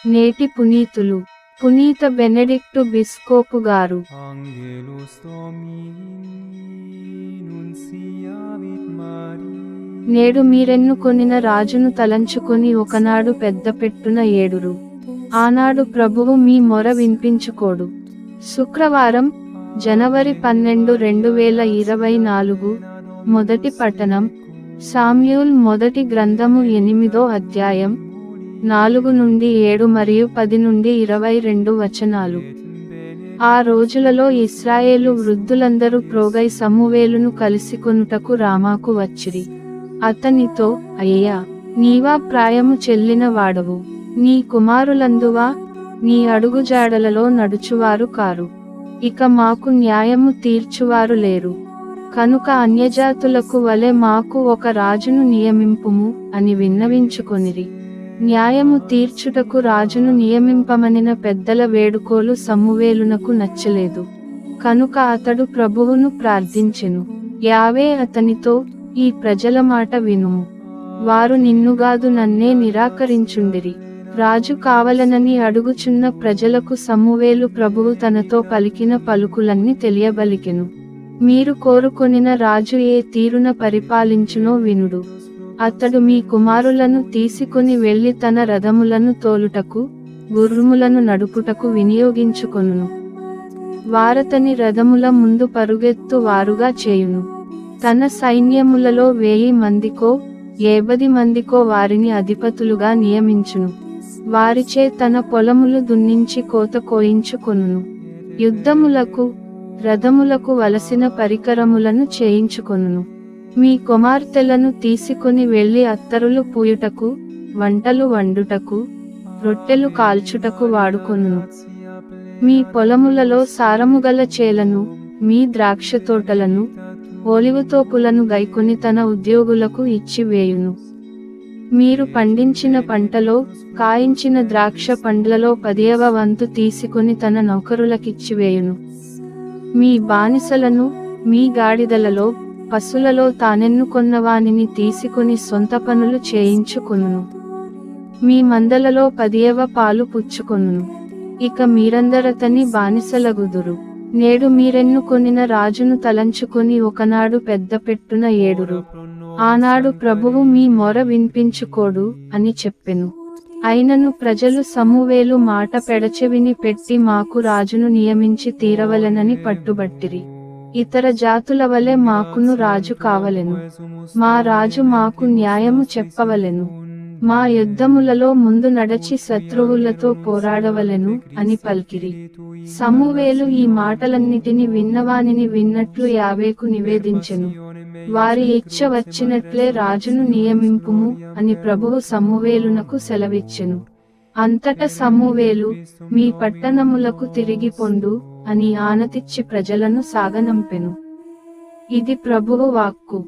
నేటి పునీతులు పునీత బెనెడిక్టు బిస్కోపు గారు. నేడు మీరెన్నుకొనిన రాజును తలంచుకొని ఒకనాడు పెద్దపెట్టున ఏడురు. ఆనాడు ప్రభువు మీ మొర వినిపించుకోడు. శుక్రవారం, జనవరి 12, 2024. మొదటి పట్టణం సామ్యూల్ మొదటి గ్రంథము 8వ అధ్యాయం 4 నుండి 7 మరియు 10 నుండి 22 వచనాలు. ఆ రోజులలో ఇశ్రాయేలు వృద్ధులందరూ ప్రోగై సమూవేలును కలిసికొనుటకు రామాకు వచ్చిరి. అతనితో, అయ్యా, నీవా ప్రాయము చెల్లిన వాడవు, నీ కుమారులందువా, నీ అడుగుజాడలలో నడుచువారు కారు, ఇక మాకు న్యాయము తీర్చువారు లేరు, కనుక అన్యజాతులకు వలె మాకు ఒక రాజును నియమింపుము అని విన్నవించుకొనిరి. న్యాయము తీర్చుటకు రాజును నియమింపమనిన పెద్దల వేడుకోలు సమూవేలునకు నచ్చలేదు, కనుక అతడు ప్రభువును ప్రార్థించెను. యావే అతనితో, ఈ ప్రజల మాట వినుము, వారు నిన్నుగాదు నన్నే నిరాకరించుండిరి. రాజు కావలనని అడుగుచున్న ప్రజలకు సమూవేలు ప్రభువు తనతో పలికిన పలుకులన్నీ తెలియబలికెను. మీరు కోరుకొనిన రాజు ఏ తీరున పరిపాలించునో వినుడు. అతడు మీ కుమారులను తీసుకొని వెళ్లి తన రథములను తోలుటకు, గుర్రములను నడుపుటకు వినియోగించుకొనును. వారతని రథముల ముందు పరుగెత్తు వారుగా చేయును. తన సైన్యములలో 1000 మందికో 70 మందికో వారిని అధిపతులుగా నియమించును. వారిచే తన పొలములు దున్నించి కోత కోయించుకొనును. యుద్ధములకు, రథములకు వలసిన పరికరములను చేయించుకొనును. మీ కుమార్తెలను తీసుకొని వెళ్లి అత్తరులు పూయుటకు, వంటలు వండుటకు, రొట్టెలు కాల్చుటకు వాడుకొనును. మీ పొలములలో సారముగల చేలను, మీ ద్రాక్ష తోటలను, ఒలివతోపులను గైకొని తన ఉద్యోగులకు ఇచ్చి వేయును. మీరు పండించిన పంటలో, కాయించిన ద్రాక్ష పండ్లలో 10వ వంతు తీసుకొని తన నౌకరులకిచ్చివేయును. మీ బానిసలను, మీ గాడిదలలో, పశులలో తానెన్నుకొన్నవానిని తీసుకొని సొంత పనులు చేయించుకొనును. మీ మందలలో 10వ పాలు పుచ్చుకొనును. ఇక మీరందరతని బానిసలగుదురు. నేడు మీరెన్నుకొనిన రాజును తలంచుకొని ఒకనాడు పెద్దపెట్టున ఏడురు. ఆనాడు ప్రభువు మీ మొర వినిపించుకోడు అని చెప్పెను. అయినను ప్రజలు సమూవేలు మాట పెడచెవిని పెట్టి మాకు రాజును నియమించి తీరవలెనని పట్టుబట్టిరి. ఇతర జాతుల వలె మాకును రాజు కావలెను, మా రాజు మాకు న్యాయము చెప్పవలెను, మా యుద్ధములలో ముందు నడచి శత్రువులతో పోరాడవలెను అని పలికిరి. సమూవేలు ఈ మాటలన్నిటిని విన్నవానిని విన్నట్లు యావేకు నివేదించెను. వారి ఇచ్చ వచ్చినట్లే రాజును నియమింపుము అని ప్రభువు సమూవేలునకు సెలవిచ్చెను. అంతట సమూవేలు, మీ పట్టణములకు తిరిగి పొండు అని ఆనతిచ్చి ప్రజలను సాగనంపెను. ఇది ప్రభువు వాక్కు.